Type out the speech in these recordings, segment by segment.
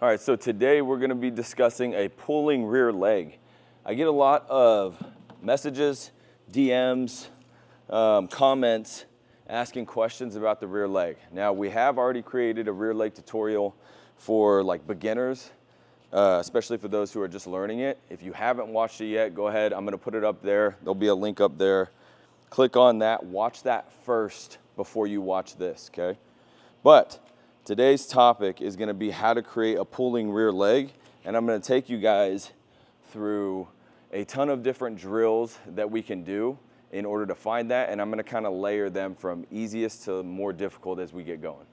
All right, so today we're gonna be discussing a pulling rear leg. I get a lot of messages, DMs, comments, asking questions about the rear leg. Now, we have already created a rear leg tutorial for like beginners, especially for those who are just learning it. If you haven't watched it yet, go ahead. I'm gonna put it up there. There'll be a link up there. Click on that, watch that first before you watch this, okay? But today's topic is gonna be how to create a pulling rear leg, and I'm gonna take you guys through a ton of different drills that we can do in order to find that, and I'm gonna kind of layer them from easiest to more difficult as we get going.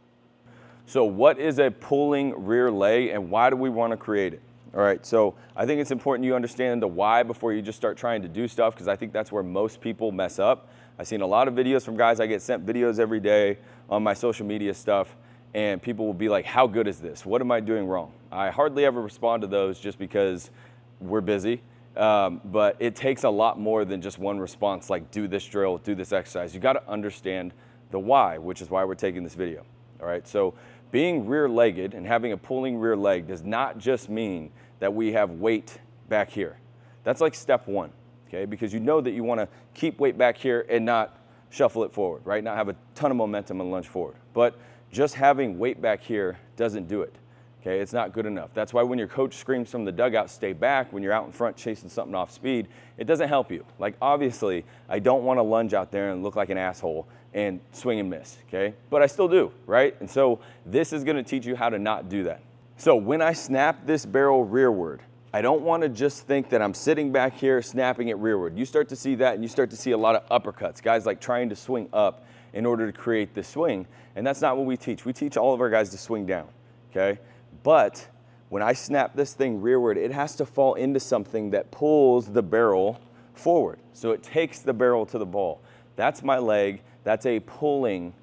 So what is a pulling rear leg and why do we wanna create it? All right, so I think it's important you understand the why before you just start trying to do stuff, because I think that's where most people mess up. I've seen a lot of videos from guys. I get sent videos every day on my social media stuff, and people will be like, how good is this? What am I doing wrong? I hardly ever respond to those just because we're busy, but it takes a lot more than just one response, like do this drill, do this exercise. You gotta understand the why, which is why we're taking this video, all right? So being rear-legged and having a pulling rear leg does not just mean that we have weight back here. That's like step one, okay? Because you know that you wanna keep weight back here and not shuffle it forward, right? Not have a ton of momentum and lunge forward. But just having weight back here doesn't do it, okay? It's not good enough. That's why when your coach screams from the dugout, stay back, when you're out in front chasing something off speed, it doesn't help you. Like obviously, I don't wanna lunge out there and look like an asshole and swing and miss, okay? But I still do, right? And so this is gonna teach you how to not do that. So when I snap this barrel rearward, I don't wanna just think that I'm sitting back here snapping it rearward. You start to see that and you start to see a lot of uppercuts, guys like trying to swing up in order to create this swing, and that's not what we teach. We teach all of our guys to swing down, okay? But when I snap this thing rearward, it has to fall into something that pulls the barrel forward. So it takes the barrel to the ball. That's my leg. That's a pulling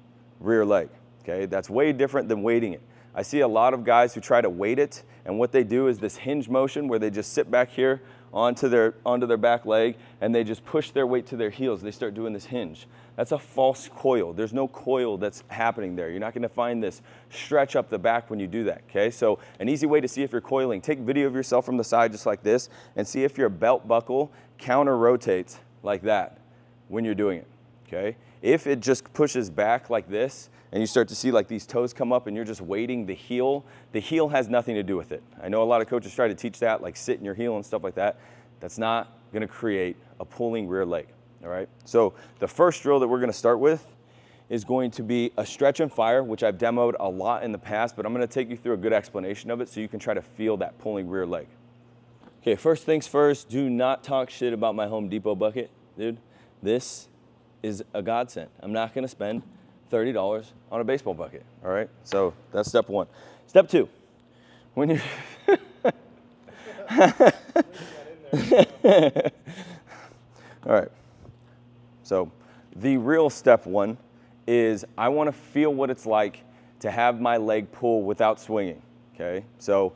rear leg, okay? That's way different than weighting it. I see a lot of guys who try to weight it, and what they do is this hinge motion where they just sit back here onto their back leg, and they just push their weight to their heels. They start doing this hinge. That's a false coil. There's no coil that's happening there. You're not gonna find this stretch up the back when you do that, okay? So an easy way to see if you're coiling, take video of yourself from the side just like this, and see if your belt buckle counter rotates like that when you're doing it, okay? If it just pushes back like this, and you start to see like these toes come up and you're just weighting the heel has nothing to do with it. I know a lot of coaches try to teach that, like sit in your heel and stuff like that. That's not gonna create a pulling rear leg, all right? So the first drill that we're gonna start with is going to be a stretch and fire, which I've demoed a lot in the past, but I'm gonna take you through a good explanation of it so you can try to feel that pulling rear leg. Okay, first things first, do not talk shit about my Home Depot bucket, dude. This is a godsend. I'm not gonna spend $30 on a baseball bucket, all right? So that's step one. Step two, when you're, all right. So the real step one is I wanna feel what it's like to have my leg pull without swinging, okay? So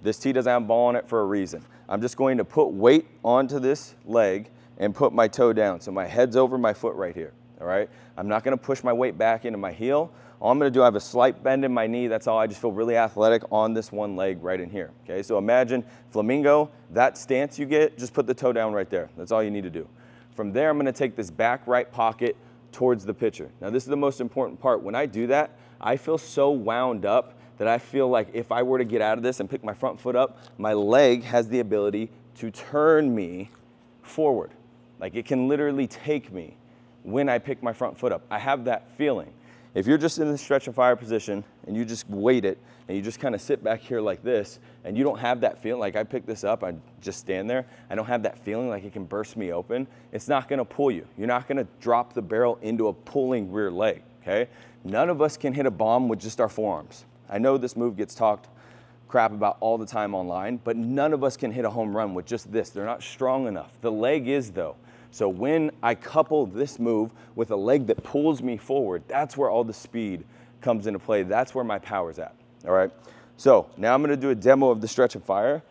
this tee doesn't have a ball on it for a reason. I'm just going to put weight onto this leg and put my toe down. So my head's over my foot right here, all right? I'm not gonna push my weight back into my heel. All I'm gonna do, I have a slight bend in my knee, that's all. I just feel really athletic on this one leg right in here, okay? So imagine flamingo, that stance you get, just put the toe down right there. That's all you need to do. From there, I'm gonna take this back right pocket towards the pitcher. Now this is the most important part. When I do that, I feel so wound up that I feel like if I were to get out of this and pick my front foot up, my leg has the ability to turn me forward. Like it can literally take me when I pick my front foot up. I have that feeling. If you're just in the stretch and fire position and you just weight it and you just kind of sit back here like this and you don't have that feeling, like I pick this up, I just stand there, I don't have that feeling like it can burst me open, it's not gonna pull you. You're not gonna drop the barrel into a pulling rear leg, okay? None of us can hit a bomb with just our forearms. I know this move gets talked crap about all the time online, but none of us can hit a home run with just this. They're not strong enough. The leg is though. So when I couple this move with a leg that pulls me forward, that's where all the speed comes into play. That's where my power's at, all right? So now I'm gonna do a demo of the stretch and fire,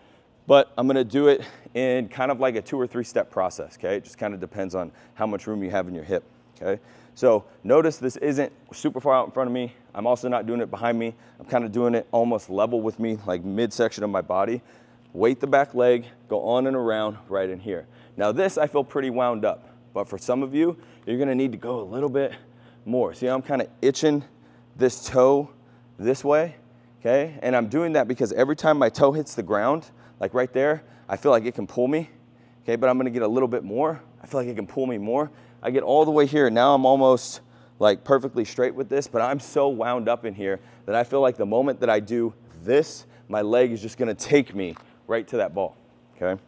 but I'm gonna do it in kind of like a 2 or 3 step process, okay? It just kind of depends on how much room you have in your hip, okay? So notice this isn't super far out in front of me. I'm also not doing it behind me. I'm kind of doing it almost level with me, like midsection of my body. Weight the back leg, go on and around right in here. Now this, I feel pretty wound up, but for some of you, you're gonna need to go a little bit more. See how I'm kind of itching this toe this way, okay? And I'm doing that because every time my toe hits the ground, like right there, I feel like it can pull me, okay? But I'm gonna get a little bit more. I feel like it can pull me more. I get all the way here. Now I'm almost like perfectly straight with this, but I'm so wound up in here that I feel like the moment that I do this, my leg is just gonna take me right to that ball, okay?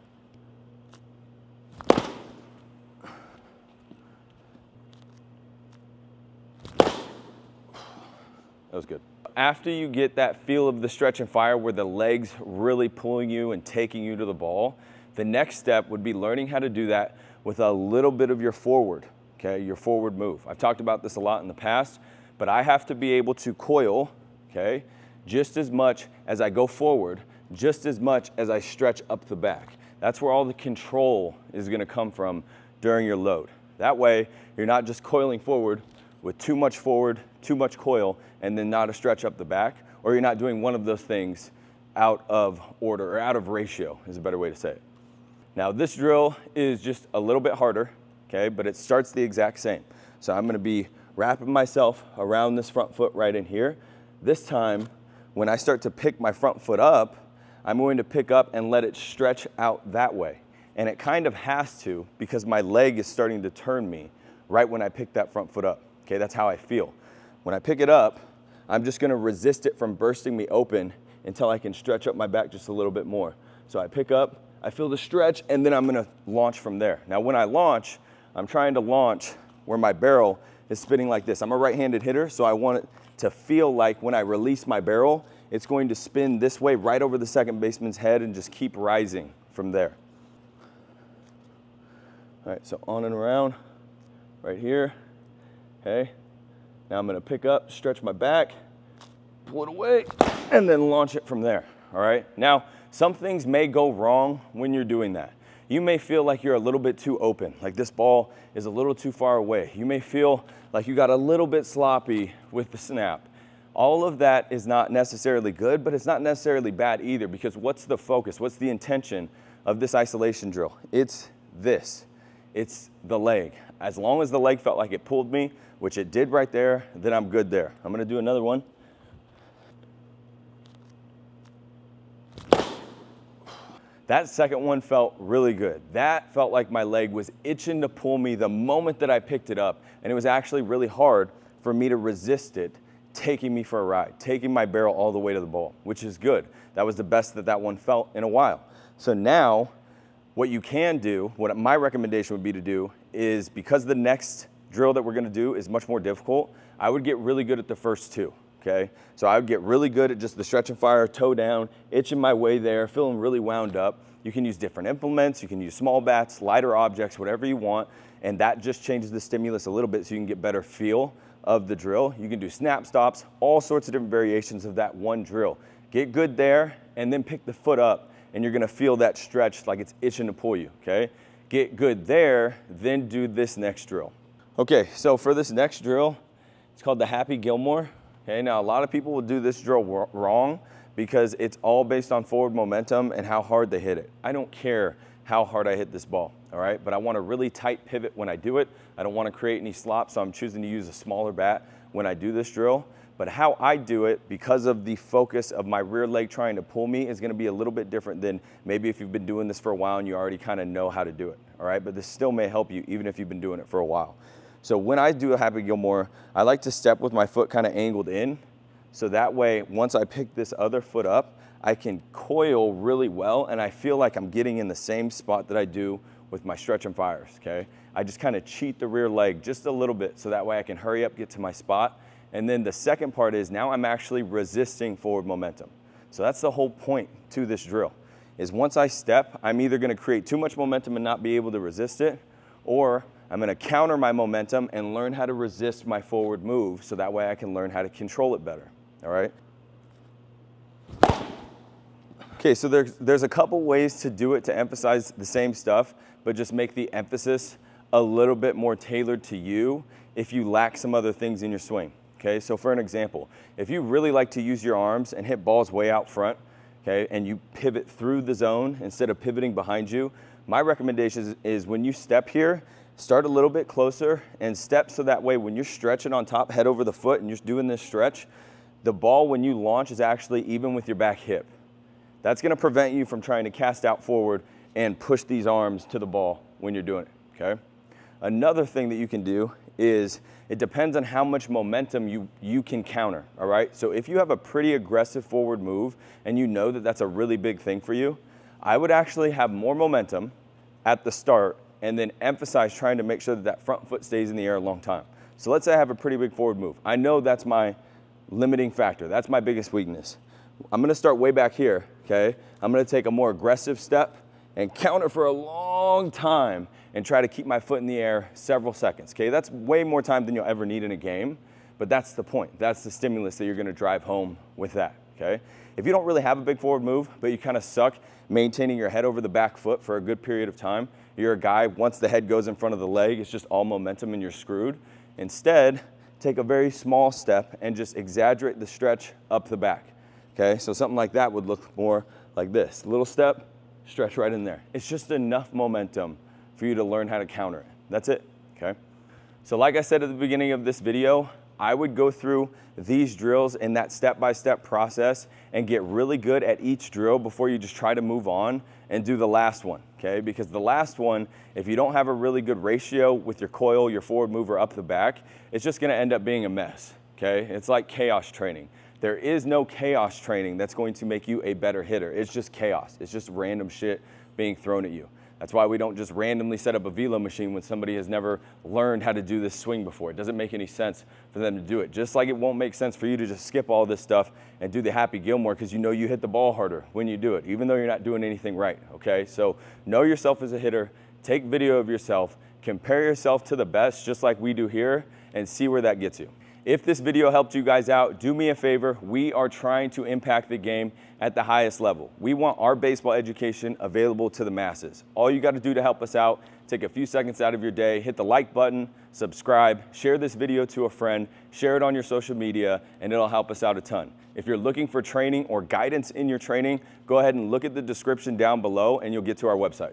That was good. After you get that feel of the stretch and fire where the leg's really pulling you and taking you to the ball, the next step would be learning how to do that with a little bit of your forward, okay, your forward move. I've talked about this a lot in the past, but I have to be able to coil, okay, just as much as I go forward, just as much as I stretch up the back. That's where all the control is gonna come from during your load. That way, you're not just coiling forward with too much forward, too much coil, and then not a stretch up the back, or you're not doing one of those things out of order, or out of ratio is a better way to say it. Now this drill is just a little bit harder, okay, but it starts the exact same. So I'm gonna be wrapping myself around this front foot right in here. This time, when I start to pick my front foot up, I'm going to pick up and let it stretch out that way. And it kind of has to, because my leg is starting to turn me right when I pick that front foot up. Okay, that's how I feel. When I pick it up, I'm just gonna resist it from bursting me open until I can stretch up my back just a little bit more. So I pick up, I feel the stretch, and then I'm gonna launch from there. Now when I launch, I'm trying to launch where my barrel is spinning like this. I'm a right-handed hitter, so I want it to feel like when I release my barrel, it's going to spin this way right over the second baseman's head and just keep rising from there. All right, so on and around, right here. Okay, now I'm gonna pick up, stretch my back, pull it away, and then launch it from there, all right? Now, some things may go wrong when you're doing that. You may feel like you're a little bit too open, like this ball is a little too far away. You may feel like you got a little bit sloppy with the snap. All of that is not necessarily good, but it's not necessarily bad either, because what's the focus? What's the intention of this isolation drill? It's this. It's the leg. As long as the leg felt like it pulled me, which it did right there, then I'm good there. I'm gonna do another one. That second one felt really good. That felt like my leg was itching to pull me the moment that I picked it up, and it was actually really hard for me to resist it taking me for a ride, taking my barrel all the way to the ball, which is good. That was the best that that one felt in a while. So now, what you can do, what my recommendation would be to do, is because the next drill that we're gonna do is much more difficult, I would get really good at the first two, okay? So I would get really good at just the stretch and fire, toe down, itching my way there, feeling really wound up. You can use different implements, you can use small bats, lighter objects, whatever you want, and that just changes the stimulus a little bit so you can get better feel of the drill. You can do snap stops, all sorts of different variations of that one drill. Get good there, and then pick the foot up, and you're gonna feel that stretch like it's itching to pull you, okay? Get good there, then do this next drill. Okay, so for this next drill, it's called the Happy Gilmore. Okay, now a lot of people will do this drill wrong because it's all based on forward momentum and how hard they hit it. I don't care how hard I hit this ball, all right? But I want a really tight pivot when I do it. I don't want to create any slop, so I'm choosing to use a smaller bat when I do this drill. But how I do it, because of the focus of my rear leg trying to pull me, is gonna be a little bit different than maybe if you've been doing this for a while and you already kind of know how to do it, all right? But this still may help you even if you've been doing it for a while. So when I do a Happy Gilmore, I like to step with my foot kind of angled in. So that way, once I pick this other foot up, I can coil really well, and I feel like I'm getting in the same spot that I do with my stretch and fires, okay? I just kind of cheat the rear leg just a little bit so that way I can hurry up, get to my spot. And then the second part is now I'm actually resisting forward momentum. So that's the whole point to this drill, is once I step, I'm either gonna create too much momentum and not be able to resist it, or I'm gonna counter my momentum and learn how to resist my forward move so that way I can learn how to control it better, all right? Okay, so there's a couple ways to do it to emphasize the same stuff, but just make the emphasis a little bit more tailored to you if you lack some other things in your swing. Okay, so for an example, if you really like to use your arms and hit balls way out front, okay, and you pivot through the zone instead of pivoting behind you, my recommendation is when you step here, start a little bit closer and step so that way when you're stretching on top, head over the foot, and you're doing this stretch, the ball when you launch is actually even with your back hip. That's gonna prevent you from trying to cast out forward and push these arms to the ball when you're doing it, okay? Another thing that you can do is it depends on how much momentum you can counter, all right? So if you have a pretty aggressive forward move and you know that that's a really big thing for you, I would actually have more momentum at the start and then emphasize trying to make sure that that front foot stays in the air a long time. So let's say I have a pretty big forward move. I know that's my limiting factor. That's my biggest weakness. I'm gonna start way back here, okay? I'm gonna take a more aggressive step and counter for a long time and try to keep my foot in the air several seconds, okay? That's way more time than you'll ever need in a game, but that's the point. That's the stimulus that you're gonna drive home with that, okay? If you don't really have a big forward move, but you kind of suck maintaining your head over the back foot for a good period of time, you're a guy, once the head goes in front of the leg, it's just all momentum and you're screwed. Instead, take a very small step and just exaggerate the stretch up the back, okay? So something like that would look more like this. Little step, stretch right in there. It's just enough momentum for you to learn how to counter it. That's it, okay? So like I said at the beginning of this video, I would go through these drills in that step-by-step process and get really good at each drill before you just try to move on and do the last one, okay? Because the last one, if you don't have a really good ratio with your coil, your forward mover up the back, it's just gonna end up being a mess, okay? It's like chaos training. There is no chaos training that's going to make you a better hitter. It's just chaos. It's just random shit being thrown at you. That's why we don't just randomly set up a velo machine when somebody has never learned how to do this swing before. It doesn't make any sense for them to do it. Just like it won't make sense for you to just skip all this stuff and do the Happy Gilmore because you know you hit the ball harder when you do it, even though you're not doing anything right, okay? So know yourself as a hitter, take video of yourself, compare yourself to the best just like we do here, and see where that gets you. If this video helped you guys out, do me a favor. We are trying to impact the game at the highest level. We want our baseball education available to the masses. All you got to do to help us out, take a few seconds out of your day, hit the like button, subscribe, share this video to a friend, share it on your social media, and it'll help us out a ton. If you're looking for training or guidance in your training, go ahead and look at the description down below and you'll get to our website.